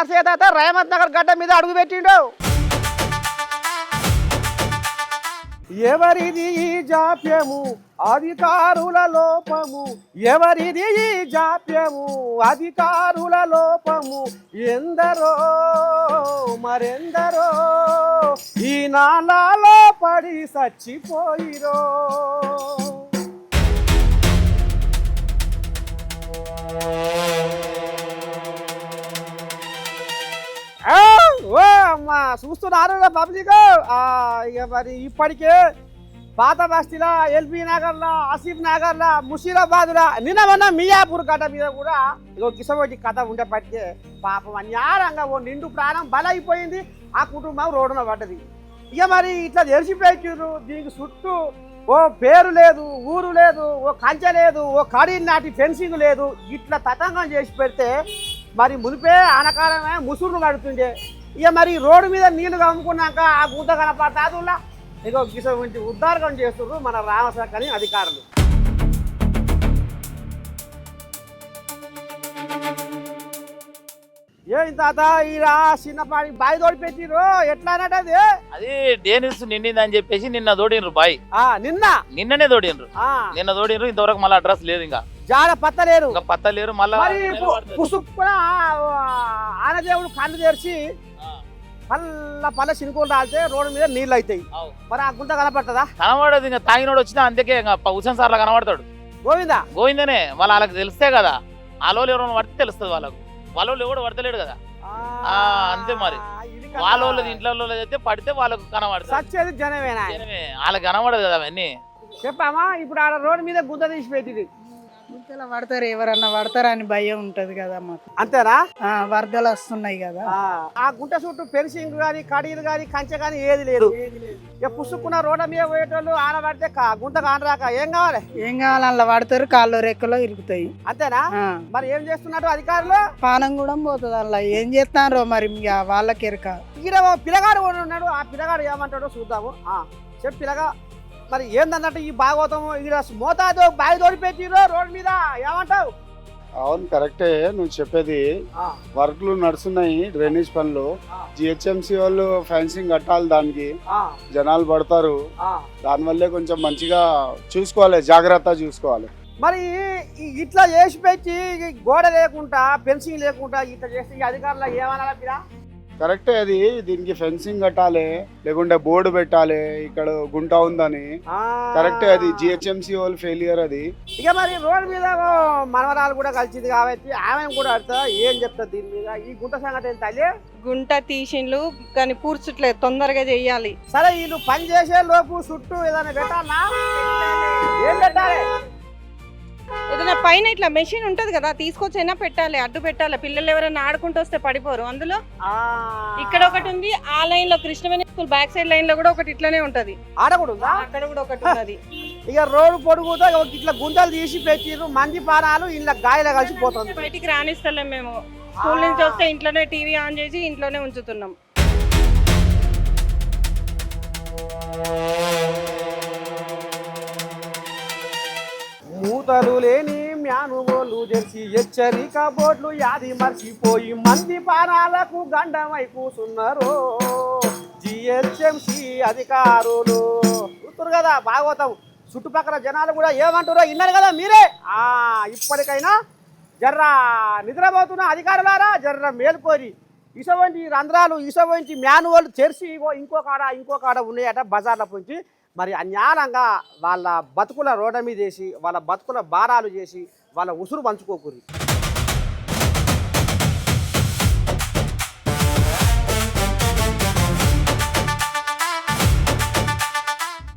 నర్సయ్య తాత రేవంత్ నగర్ గడ్డ మీద అడుగు పెట్టిండు. ఎవరిది ఈ జాప్యము అధికారుల లోపము, ఎవరిది ఈ జాప్యము అధికారుల లోపము, ఎందరో మరెందరో ఈ నాలాలో పడి చచ్చిపోయిరో. ఓ అమ్మా చూస్తున్నారు పబ్లిక్. ఇక మరి ఇప్పటికే పాత బస్తీలో, ఎల్బీ నగర్లో, ఆసిఫ్ నగర్లో, ముషీరాబాద్లో, నిన్న మొన్న మియాపూర్ గడ్డ మీద కూడా ఇగో కిసమోటి కథ ఉండేపటికే పాపం అన్యారంగా ఓ నిండు ప్రాణం బలైపోయింది. ఆ కుటుంబం రోడ్డున పడ్డది. ఇక మరి ఇట్లా తెరిచిపెట్టిర్రు. దీనికి చుట్టూ ఓ పేరు లేదు, ఊరు లేదు, ఓ కంచె లేదు, ఓ కడి నాటి ఫెన్సింగ్ లేదు. ఇట్లా తతంగం చేసి పెడితే మరి మునిపే ఆనకాలమే ముసురును పడుతుండే. ఇక మరి రోడ్డు మీద నీళ్లు కమ్ముకున్నాక ఆ గుంత కనపడతాదులా ఇక గిస గురించి ఉద్ధారకం చేస్తున్నారు మన రామశాఖని అధికారులు. ఏం తాత ఇలా చిన్నపాడి బాయి తోడి పెట్టిరు ఎట్లా అన్నట్టు అది డేనిస్ నిండిందని చెప్పేసి నిన్న తోడినరు బాయి. నిన్ననే తోడినరు, నిన్న తోడినరు. ఇంతవరకు మళ్ళీ అడ్రస్ లేదు, ఇంకా జాడ పత్తలేరు, ఇంకా పత్తలేరు. మళ్ళీ పుసుక్కున ఆనదేవుడు కళ్ళు తెరిచి పల్ల చినుకోలు రాలితే రోడ్డు మీద నీళ్ళు అవుతాయి. మరి ఆ గుంట కనపడుతుందా? కనబడదు. ఇంకా తాగినోడు వచ్చినా అందుకే హుసేన్ సార్లా కనబడతాడు. గోవిందా గోవిందనే మళ్ళీ వాళ్ళకి తెలిస్తే కదా. వాళ్ళు ఎవరైనా పడితే తెలుస్తుంది వాళ్ళకు. వాళ్ళు ఎవడు పడతలేడు కదా. అంతే మరి వాళ్ళ ఇంట్లో అయితే పడితే వాళ్ళకు కనబడుతుంది. జనమేనా? వాళ్ళకి కనబడదు కదా అవన్నీ. చెప్పామా ఇప్పుడు ఆడ రోడ్డు మీద గుంత తీసి పెట్టింది. గుంతలు పడతారు, ఎవరన్నా పడతారని భయం ఉంటది కదా మాకు. అంతేనా? వరదలు వస్తున్నాయి కదా. ఆ గుంట చుట్టూ ఫెన్సింగ్ గానీ, కడీలు గానీ, కంచె గానీ ఏది లేదు. ఇక పుసుక్కున్న రోడ్డు మీద పోయేటోళ్ళు ఆనబడితే గుంత కానరాక ఏం కావాలి? ఏం కావాలి? అలా పడతారు, కాళ్ళు రెక్కలో ఇరుకుతాయి. అంతేనా? మరి ఏం చేస్తున్నారు అధికారులు? పానం కూడా పోతుంది. అలా ఏం చేస్తారో మరి వాళ్ళకి ఎరక. ఈడ పిల్లగాడు ఉన్నాడు. ఆ పిల్లగాడు ఏమంటాడో చూద్దాము. చెప్పు పిల్లగా, మరి ఏందన్నట్టు ఈ భాగవతం ఇక్కడ మోతాదు బావి తోడి పెట్టిరో రోడ్డు మీద, ఏమంటావు? అవును, కరెక్టే నువ్వు చెప్పేది. వర్క్లు నడుస్తున్నాయి, డ్రైనేజ్ పనులు. జిహెచ్ఎంసీ వాళ్ళు ఫెన్సింగ్ కట్టాలి, దానికి జనాలు పడతారు. దానివల్లే కొంచెం మంచిగా చూసుకోవాలి, జాగ్రత్త చూసుకోవాలి. మరి ఇట్లా చేసి పెట్టి గోడ లేకుండా, ఫెన్సింగ్ లేకుండా ఇట్లా చేస్తే ఈ అధికారులు ఏమన్నా పిరా? కరెక్టే, అది దీనికి ఫెన్సింగ్ కట్టాలి, లేకుంటే బోర్డు పెట్టాలి ఇక్కడ గుంట ఉందని. కరెక్టే, అది జిహెచ్ఎంసీ వాళ్ళు ఫెయిలియర్ అది. ఇక మరి రోడ్డు మీద మనవరాలు కూడా కలిసింది కాబట్టి ఆమె కూడా అర్థం ఏం చెప్తారు దీని మీద? ఈ గుంట సంగతి ఏం తల్లి? గుంట తీసిండ్లు కానీ పూడ్చట్లేదు, తొందరగా చెయ్యాలి. సరే, వీళ్ళు పని చేసే లోపు చుట్టూ ఏదైనా పెట్టాలా? ఏం పెట్టాలి? ఏదైనా పైన ఇట్లా మెషిన్ ఉంటది కదా, తీసుకొచ్చైనా పెట్టాలి, అడ్డు పెట్టాలి. పిల్లలు ఎవరైనా ఆడుకుంటూ వస్తే పడిపోరు. అందులో ఇక్కడ ఒకటి ఉంది, ఆ లైన్ లో Krishnaveni school back side line లో కూడా ఒకటి ఇట్లానే ఉంటది. ఆడకూడదా? అక్కడ కూడా ఒకటి ఉన్నది. ఇక రోడ్డు పొడుగుతో ఇట్లా గుంతలు తీసి పెట్టిరు, మంది పానాలు ఇలా గాయలు కలిసిపోతుంది. బయటికి రానిస్తలేం మేము. స్కూల్ నుంచి వస్తే ఇంట్లోనే టీవీ ఆన్ చేసి ఇంట్లోనే ఉంచుతున్నాం. మూతలు లేని మ్యానువోలు తెరిచి హెచ్చరిక బోర్డులు యాది మర్చిపోయి మంది పానాలకు గండమై కూసున్నారు జిహెచ్ఎంసీ అధికారులు. చూస్తున్నారు కదా భాగవతం. చుట్టుపక్కల జనాలు కూడా ఏమంటారో విన్నారు కదా మీరే. ఇప్పటికైనా జర్ర నిద్రపోతున్న అధికారులారా జర్ర మేలుకోరి. ఇసవంటి రంధ్రాలు, ఇసవంటి మ్యానువల్ తెరిచి ఇంకో కాడ ఉన్నాయట బజార్ల పొంచి. మరి అన్యాయంగా వాళ్ళ బతుకుల రోడ్డు మీద వేసి, వాళ్ళ బతుకుల భారాలు చేసి వాళ్ళ ఉసురు పంచుకోకూరి.